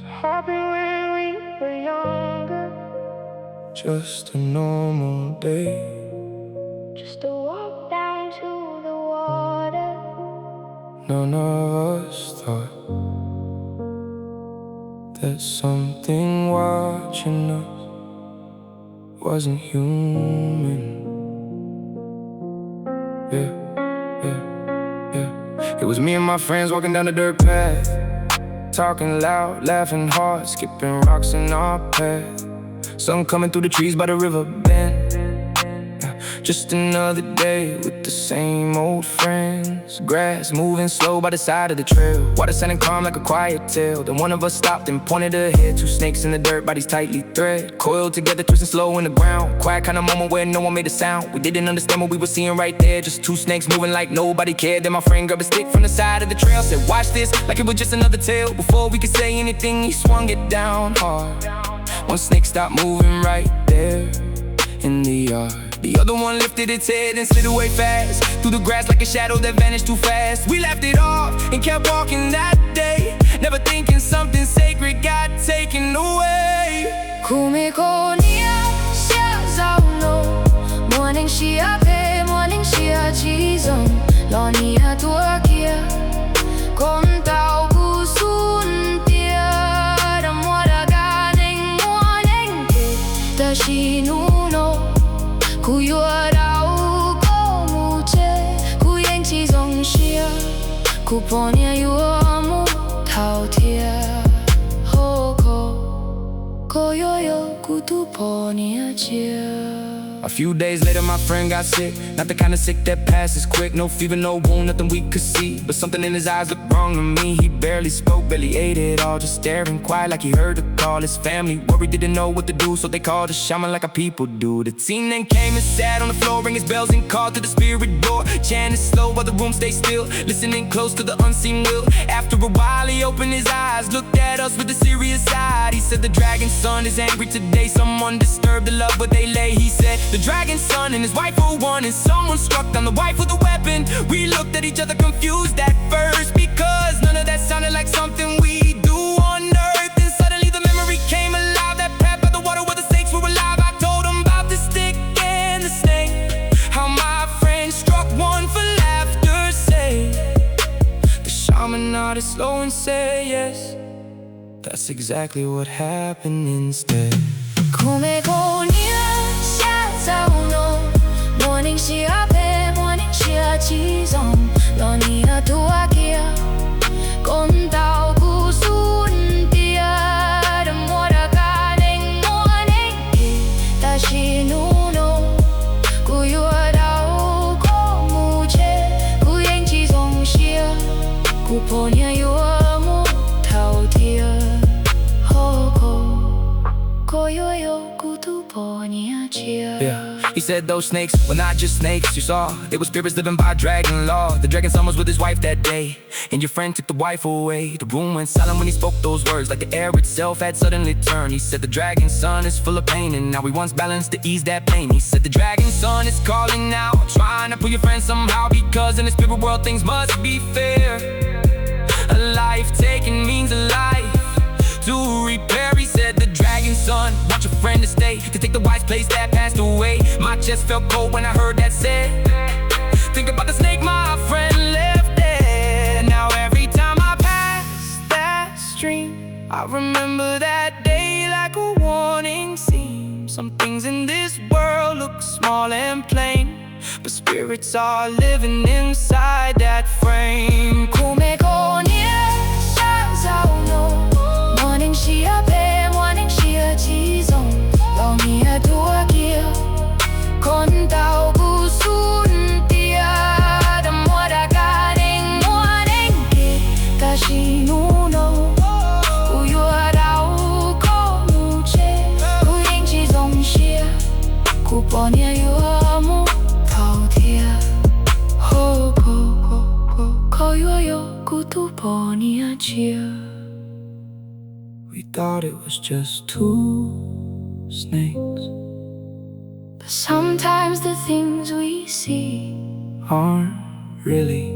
Happy when we were younger. Just a normal day. Just a walk down to the water. None of us thought that something watching us wasn't human. Yeah, yeah, yeah. It was me and my friends walking down the dirt path, talking loud, laughing hard, skipping rocks in our path. Sun coming through the trees by the river bend. Just another day with the same old friends. Grass moving slow by the side of the trail. Water sounding calm like a quiet tale. Then one of us stopped and pointed ahead. Two snakes in the dirt, bodies tightly thread, coiled together, twisting slow in the ground. Quiet kind of moment where no one made a sound. We didn't understand what we were seeing right there. Just two snakes moving like nobody cared. Then my friend grabbed a stick from the side of the trail, said, "Watch this," like it was just another tale. Before we could say anything, he swung it down hard. One snake stopped moving right there in the yard. The other one lifted its head and slid away fast, through the grass like a shadow that vanished too fast. We laughed it off and kept walking that day, never thinking something sacred got taken away. Kumiko Niam, morning she a pay, morning she a jizong, Loni a tuakia, kontau kusun tia, da moda ganing morning da she nuno. Kuyuarau komuche, kuyeng chizong shia, kuponia yuamu tautia, hoko, koyoyo kutuponia chia. A few days later my friend got sick, not the kind of sick that passes quick. No fever, no wound, nothing we could see, but something in his eyes looked wrong to me. He barely spoke, barely ate it all, just staring quiet like he heard the call. His family worried, didn't know what to do, so they called a shaman like our people do. The team then came and sat on the floor, rang his bells and called to the spirit door, chanting slow while the room stayed still, listening close to the unseen will. After a while he opened his eyes, looked at us with a serious side. He said, "The dragon's son is angry today, someone disturbed the love where they lay." He said, "The dragon's son and his wife were one, and someone struck down the wife with a weapon." We looked at each other confused at first, because none of that sounded like something we do on earth. And suddenly the memory came alive, that path by the water where the snakes were alive. I told him about the stick and the snake, how my friend struck one for laughter's sake. The shaman nodded slow and said, "Yes, that's exactly what happened instead." Kumiko Niam, morning she a pay, morning she a jizong, Loni a tuakia, kontau kusun tia, da moda ganing morning da she nuno, kuyuarau komuche, kuyeng chizong shia, kuponia yuamu tautia, hoko, koyoyo kutuponia chia. Yeah. He said those snakes were not just snakes you saw, they were spirits living by dragon law. The dragon's son was with his wife that day, and your friend took the wife away. The room went silent when he spoke those words, like the air itself had suddenly turned. He said the dragon's son is full of pain, and now he wants balance to ease that pain. He said the dragon's son is calling now, trying to pull your friend somehow, because in the spirit world things must be fair. A life taken means a life to repair. He said the dragon's son want your friend to stay, to take the wise place that passed away. My chest felt cold when I heard that said. Think about the snake my friend left there. Now every time I pass that stream, I remember that day like a warning scene. Some things in this world look small and plain, but spirits are living inside that frame. Kumiko Niam, morning she a pay, morning she a jizong, Loni a tuakia, kontau kusun tia, da moda ganing morning da she nuno, kuyuarau komuche, kuyeng chizong shia, kuponia yuamu tautia, hoko, koyoyo kutuponia chia. We thought it was just two snakes, but sometimes the things we see aren't really